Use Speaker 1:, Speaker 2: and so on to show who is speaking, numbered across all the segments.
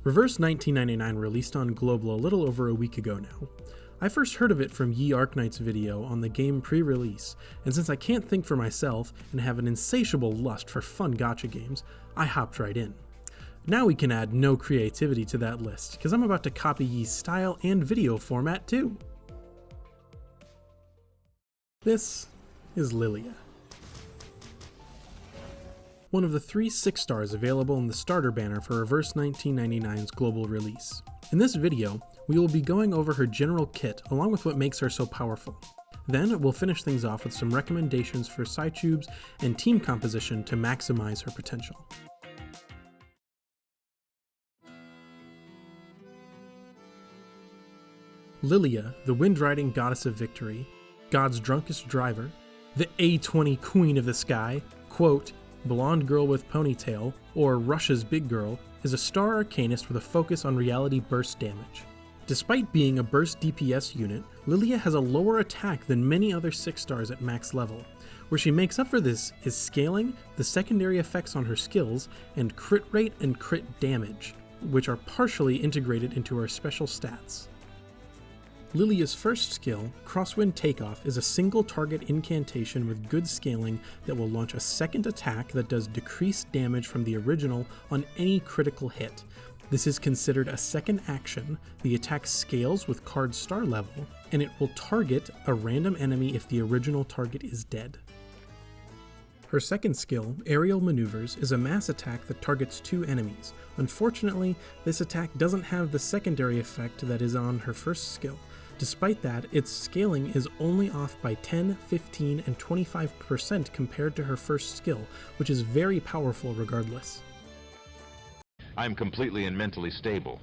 Speaker 1: Reverse 1999 released on Global a little over a week ago now. I first heard of it from Ye Arknight's video on the game pre-release, and since I can't think for myself and have an insatiable lust for fun gacha games, I hopped right in. Now we can add no creativity to that list, because I'm about to copy Ye's style and video format too. This is Lilya. One of the 3 6 stars available in the starter banner for Reverse 1999's global release. In this video, we will be going over her general kit along with what makes her so powerful. Then we'll finish things off with some recommendations for side tubes and team composition to maximize her potential. Lilya, the wind-riding goddess of victory, God's drunkest driver, the A20 queen of the sky, quote, blonde girl with ponytail, or Russia's big girl, is a star Arcanist with a focus on reality burst damage. Despite being a burst DPS unit, Lilya has a lower attack than many other 6 stars at max level. Where she makes up for this is scaling, the secondary effects on her skills, and crit rate and crit damage, which are partially integrated into her special stats. Lilya's first skill, Crosswind Takeoff, is a single target incantation with good scaling that will launch a second attack that does decreased damage from the original on any critical hit. This is considered a second action, the attack scales with card star level, and it will target a random enemy if the original target is dead. Her second skill, Aerial Maneuvers, is a mass attack that targets 2 enemies. Unfortunately, this attack doesn't have the secondary effect that is on her first skill. Despite that, its scaling is only off by 10, 15, and 25% compared to her first skill, which is very powerful regardless.
Speaker 2: I'm completely and mentally stable.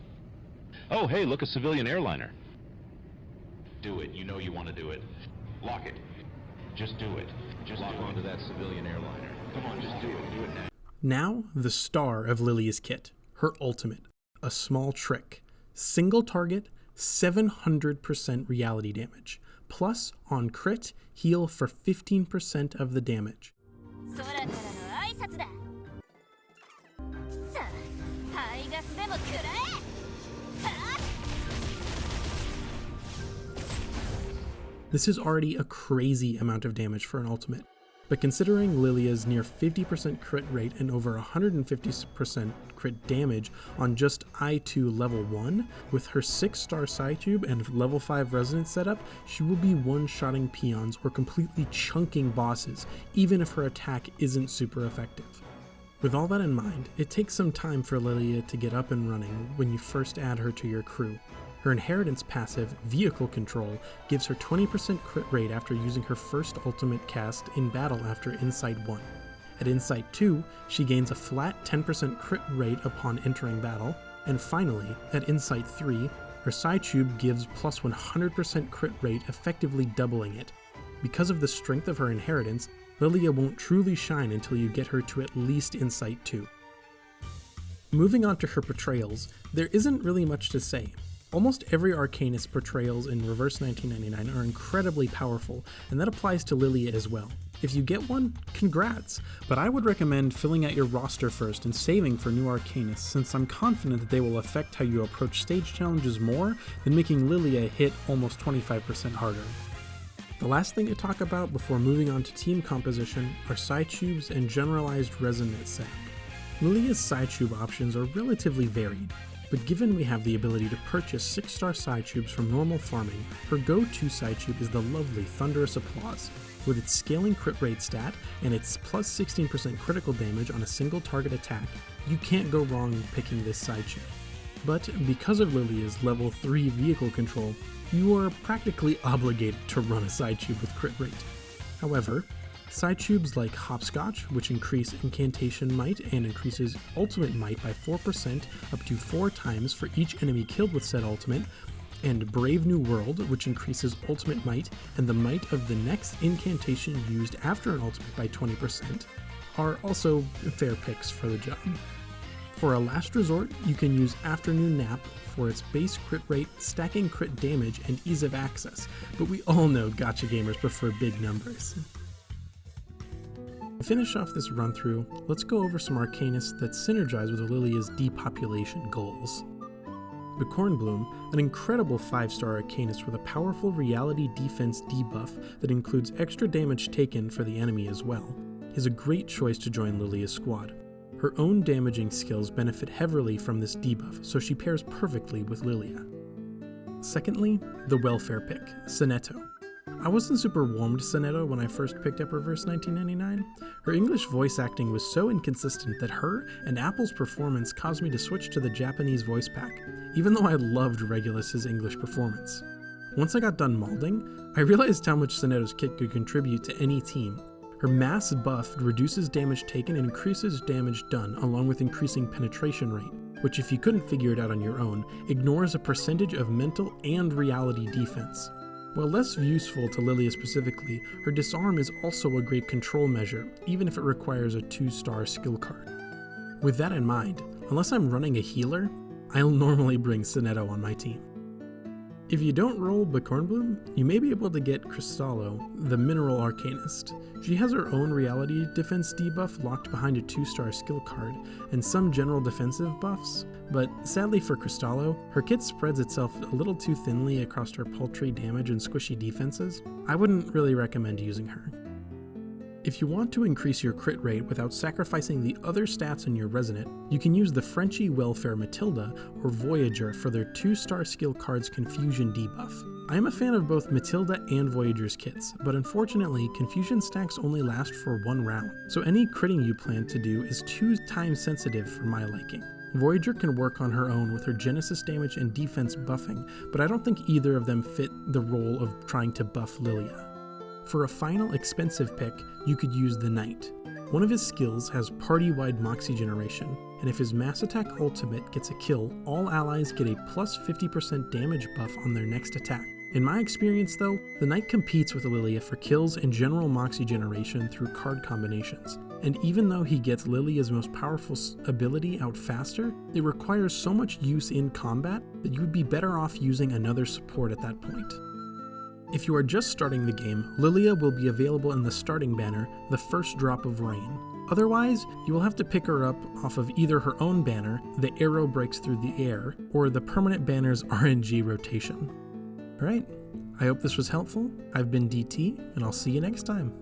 Speaker 2: Oh, hey, look, a civilian airliner. Do it. You know you want to do it. Lock it. Just do it. Just lock onto that civilian airliner. Come on, just do it. Do it now.
Speaker 1: Now, the star of Lilya's kit, her ultimate, a small trick. Single target, 700% reality damage, plus on crit, heal for 15% of the damage. This is already a crazy amount of damage for an ultimate, but considering Lilya's near 50% crit rate and over 150% crit damage on just I2 level 1, with her 6 star side tube and level 5 resonance setup, she will be one-shotting peons or completely chunking bosses, even if her attack isn't super effective. With all that in mind, it takes some time for Lilya to get up and running when you first add her to your crew. Her inheritance passive, Vehicle Control, gives her 20% crit rate after using her first ultimate cast in battle after Insight 1. At Insight 2, she gains a flat 10% crit rate upon entering battle, and finally, at Insight 3, her side tube gives plus 100% crit rate, effectively doubling it. Because of the strength of her inheritance, Lilya won't truly shine until you get her to at least Insight 2. Moving on to her portrayals, there isn't really much to say. Almost every Arcanist portrayals in Reverse 1999 are incredibly powerful, and that applies to Lilya as well. If you get one, congrats, but I would recommend filling out your roster first and saving for new Arcanists, since I'm confident that they will affect how you approach stage challenges more than making Lilya hit almost 25% harder. The last thing to talk about before moving on to team composition are side tubes and generalized resonance setup. Lilya's side tube options are relatively varied, but given we have the ability to purchase 6 star side tubes from normal farming, her go-to side tube is the lovely Thunderous Applause. With its scaling crit rate stat and its plus 16% critical damage on a single target attack, you can't go wrong picking this side tube. But because of Lilya's level 3 vehicle control, you are practically obligated to run a side tube with crit rate. However, side tubes like Hopscotch, which increase incantation might and increases ultimate might by 4% up to 4 times for each enemy killed with said ultimate, and Brave New World, which increases ultimate might and the might of the next incantation used after an ultimate by 20%, are also fair picks for the job. For a last resort, you can use Afternoon Nap for its base crit rate, stacking crit damage, and ease of access, but we all know gacha gamers prefer big numbers. To finish off this run-through, let's go over some Arcanists that synergize with Lilya's depopulation goals. Bicornbloom, an incredible 5-star Arcanist with a powerful reality defense debuff that includes extra damage taken for the enemy as well, is a great choice to join Lilya's squad. Her own damaging skills benefit heavily from this debuff, so she pairs perfectly with Lilya. Secondly, the welfare pick, Sonetto. I wasn't super warmed to Sonetto when I first picked up Reverse 1999. Her English voice acting was so inconsistent that her and Apple's performance caused me to switch to the Japanese voice pack, even though I loved Regulus's English performance. Once I got done molding, I realized how much Sonetto's kit could contribute to any team. Her mass buff reduces damage taken and increases damage done, along with increasing penetration rate, which, if you couldn't figure it out on your own, ignores a percentage of mental and reality defense. While less useful to Lilya specifically, her disarm is also a great control measure, even if it requires a 2-star skill card. With that in mind, unless I'm running a healer, I'll normally bring Sonetto on my team. If you don't roll Bicornbloom, you may be able to get Cristallo, the Mineral Arcanist. She has her own reality defense debuff locked behind a 2-star skill card, and some general defensive buffs, but sadly for Cristallo, her kit spreads itself a little too thinly across her paltry damage and squishy defenses. I wouldn't really recommend using her. If you want to increase your crit rate without sacrificing the other stats in your Resonant, you can use the Frenchy Welfare Matilda or Voyager for their 2-star skill card's Confusion debuff. I am a fan of both Matilda and Voyager's kits, but unfortunately, Confusion stacks only last for 1 round, so any critting you plan to do is too time sensitive for my liking. Voyager can work on her own with her Genesis damage and defense buffing, but I don't think either of them fit the role of trying to buff Lilya. For a final expensive pick, you could use the Knight. One of his skills has party-wide Moxie generation, and if his mass attack ultimate gets a kill, all allies get a plus 50% damage buff on their next attack. In my experience though, the Knight competes with Lilya for kills and general Moxie generation through card combinations, and even though he gets Lilya's most powerful ability out faster, it requires so much use in combat that you would be better off using another support at that point. If you are just starting the game, Lilya will be available in the starting banner, the First Drop of Rain. Otherwise, you will have to pick her up off of either her own banner, the Arrow Breaks Through the Air, or the permanent banner's RNG rotation. Alright, I hope this was helpful. I've been DT, and I'll see you next time.